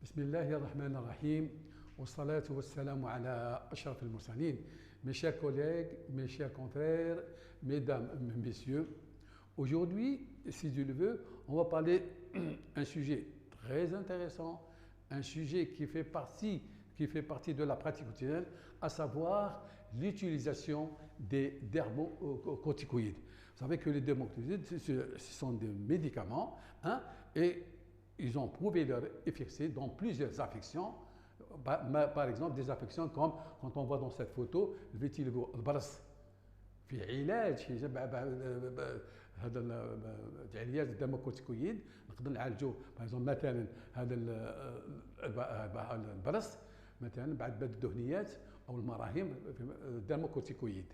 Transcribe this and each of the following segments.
بسم الله الرحمن الرحيم والصلاة والسلام على أشرف المرسلين. Mes chers collègues, mes chers confrères, mesdames, messieurs, aujourd'hui, si Dieu le veut, on va parler d'un sujet très intéressant, un sujet qui fait partie de la pratique quotidienne, à savoir l'utilisation des dermocorticoïdes. Vous savez que les dermocorticoïdes, ce sont des médicaments, et ils ont prouvé leur efficacité dans plusieurs affections. Par exemple, des affections comme quand on voit dans cette photo le vitiligo, le bras. في علاج هذا العلاج الدرموكورتيكويد نقدر نعالجوا مثلا هذا البرص مثلا بعد الدهنيات او المراهم في الدرموكورتيكويد،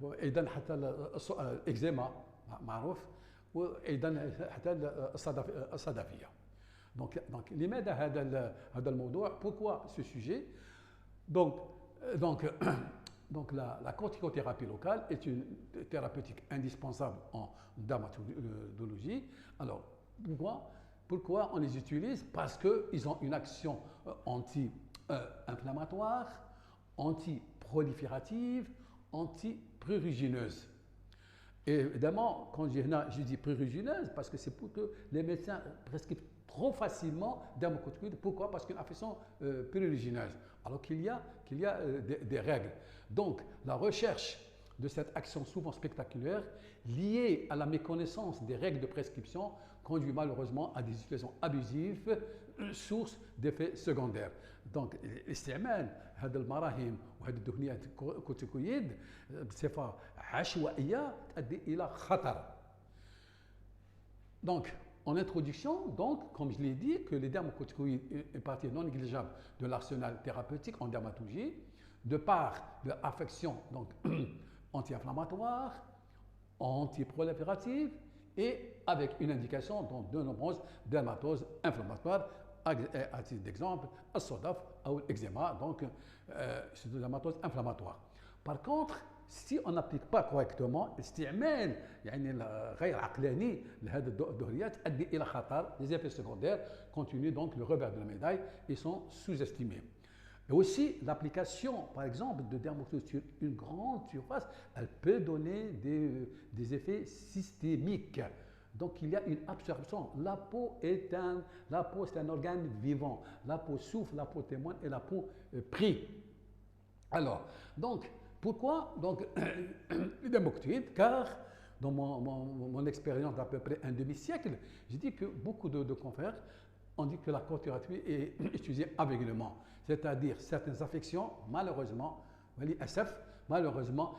وايضا حتى الاكزيما معروف، وايضا حتى الصدفيه. Donc لماذا هذا الموضوع؟ Pourquoi ce sujet? Donc la corticothérapie locale est une thérapeutique indispensable en dermatologie. Alors, pourquoi on les utilise? Parce qu'ils ont une action anti-inflammatoire, anti-proliférative, anti-prurigineuse. Et évidemment, quand je dis prurigineuse, parce que c'est pour que les médecins prescrivent trop facilement dermocorticoïdes. Pourquoi? Parce qu'une affection prurigineuse, alors qu'il y a des règles. Donc, la recherche de cette action souvent spectaculaire, liée à la méconnaissance des règles de prescription, conduit malheureusement à des situations abusives, source d'effets secondaires. Donc, الاستعمال هذا المراهم وهذه الدهنيات الكورتيكويد بصفة عشوائية تؤدي إلى خطر. Donc, en introduction, donc, comme je l'ai dit, que les dermocorticoïdes est une partie non négligeable de l'arsenal thérapeutique en dermatologie, de par leur affection donc anti-inflammatoire, anti-proliférative et avec une indication dans de nombreuses dermatoses inflammatoires. À titre d'exemple, le sodaf ou l'eczéma, donc c'est des dermatoses inflammatoires. Par contre, si on n'applique pas correctement استعمال يعني غير عقلاني لهذه الدهريات تؤدي الى خطر. Les effets secondaires continuent, donc le revers de la médaille, ils sont sous-estimés. Et aussi, l'application, par exemple, de dermocorticoïdes sur une grande surface, elle peut donner des effets systémiques. Donc, il y a une absorption. La peau, c'est un organe vivant. La peau souffre, la peau témoigne et la peau prie. Alors, donc, pourquoi donc, les dermocorticoïdes? Car dans mon expérience d'à peu près un demi-siècle, j'ai dit que beaucoup de confrères on dit que la corticothérapie est utilisée aveuglément, c'est-à-dire certaines affections, malheureusement,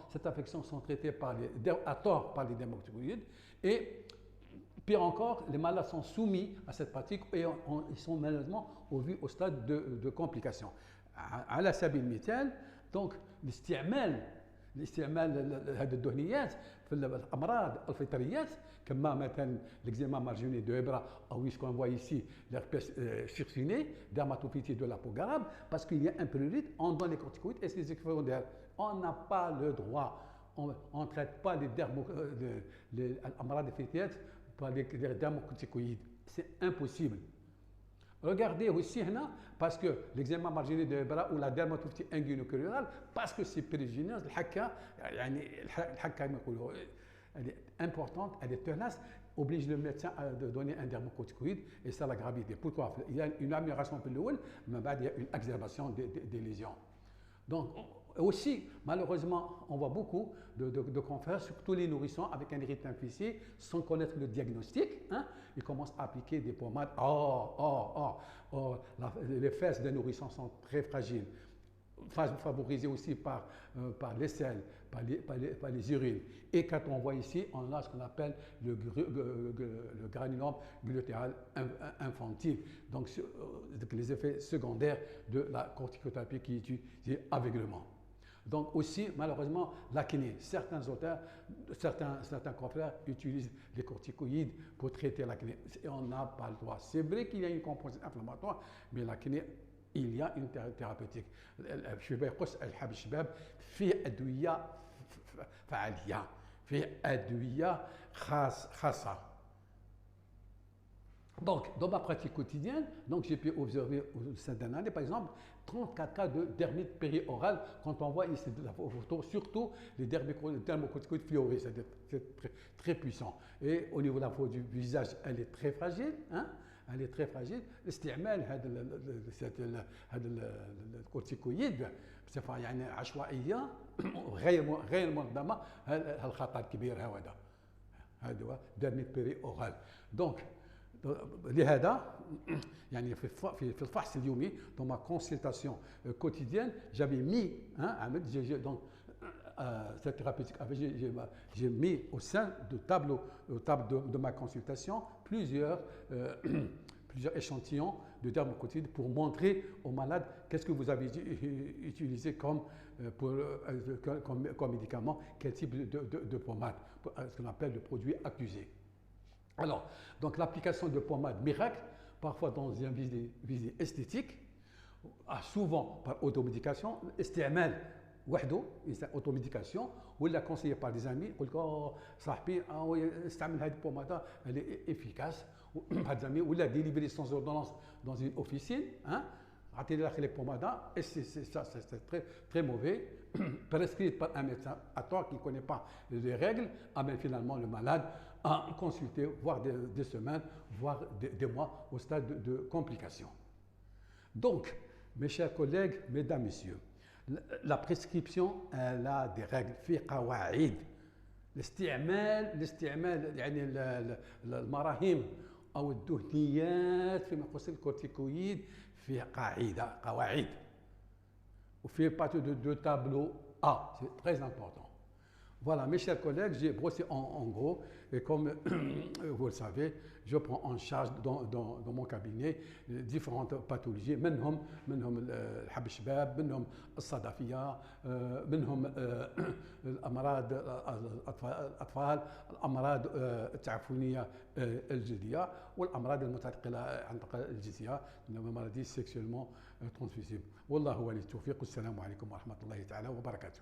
cette affection sont traitées à tort par les dermocorticoïdes, et pire encore, les malades sont soumis à cette pratique et ils sont malheureusement au stade de complications. على سبيل المثال donc الاستعمال هذه الدهنيات في الامراض الفطريات كما مثلا l'eczéma marginée de Hebra ou ce qu'on voit ici l'herpès circiné, dermatophytie de la peau grave, parce qu'il y a un prurite, on donne les corticoïdes et c'est secondaires. On n'a pas le droit, on ne traite pas les amrad الفطريات par les dermocorticoïdes, c'est impossible. Regardez aussi, parce que l'eczéma marginée de Hebra ou la dermatophytie inguinocurale, parce que c'est prurigineuse, elle est importante, elle est tenace, oblige le médecin de donner un dermocorticoïde, et ça la gravité. Pourquoi? Il y a une amélioration pour le mais il y a une exacerbation des lésions. Donc, aussi, malheureusement, on voit beaucoup de confrères, surtout les nourrissons, avec un érythème fessier, sans connaître le diagnostic. Ils commencent à appliquer des pommades. Les fesses des nourrissons sont très fragiles, favorisées aussi par les selles, par les urines. Et quand on voit ici, on a ce qu'on appelle le granulome glutéal infantile. Donc, les effets secondaires de la corticothérapie qui est utilisée aveuglément. Donc aussi, malheureusement, l'acné. Certains auteurs, certains confrères utilisent les corticoïdes pour traiter l'acné. Et on n'a pas le droit. C'est vrai qu'il y a une composante inflammatoire, mais l'acné, il y a une thérapeutique. الشباب يقص الحب الشباب فيه أدوية فعالية، فيه أدوية خاصة. Donc, dans ma pratique quotidienne, donc j'ai pu observer au sein d'un année, par exemple, 34 cas de dermite périorale quand on voit ici de la photo, surtout les dermocorticoïdes fluorés, c'est-à-dire très, très puissant. Et au niveau de la peau du visage, elle est très fragile, hein? Elle est très fragile. استعمال هذا الكورتيكويد بصفه يعني عشوائيه غير منظمه الخطر الكبير هذا هو dermite périorale. Donc لهذا يعني في الفحص اليومي dans ma consultation quotidienne j'avais mis donc cette thérapeutique j'ai mis au sein de tableau de ma consultation plusieurs échantillons de dermocorticoïdes pour montrer aux malades qu'est-ce que vous avez utilisé comme médicament, quel type de pommade, ce qu'on appelle le produit accusé. Alors, donc l'application de pommade miracle, parfois dans une visée esthétique, souvent par automédication, استعمال وحده automédication, ou la conseillé par des amis, يقول لك صاحبي استعمل هذه البوماده elle est efficace, هاد amis ou la délivrer sans ordonnance dans une officine, hein, عطيني الاخر les pommades et c'est très très mauvais, prescrit par un médecin à tort qui ne connaît pas les règles, amène finalement le malade à consulter, voire des semaines, voire des mois au stade de complications. Donc, mes chers collègues, mesdames, messieurs, la prescription, elle a des règles. في قواعد. الاستعمال يعني المراهم أو الدهنيات فيما يخص الكورتيكويد في قواعد. وفي partie de tableau A, c'est très important. Voilà, mes chers collègues, j'ai brossé en gros, et comme vous le savez, je prends en charge dans mon cabinet différentes pathologies, منهم الحب الشباب، منهم الصدفية، منهم الأمراض الأطفال، الأمراض التعفنية الجلدية، والأمراض المتنقلة عن طريق الجنسية، maladies sexuellement transmissibles. والله ولي التوفيق، والسلام عليكم ورحمة الله تعالى وبركاته.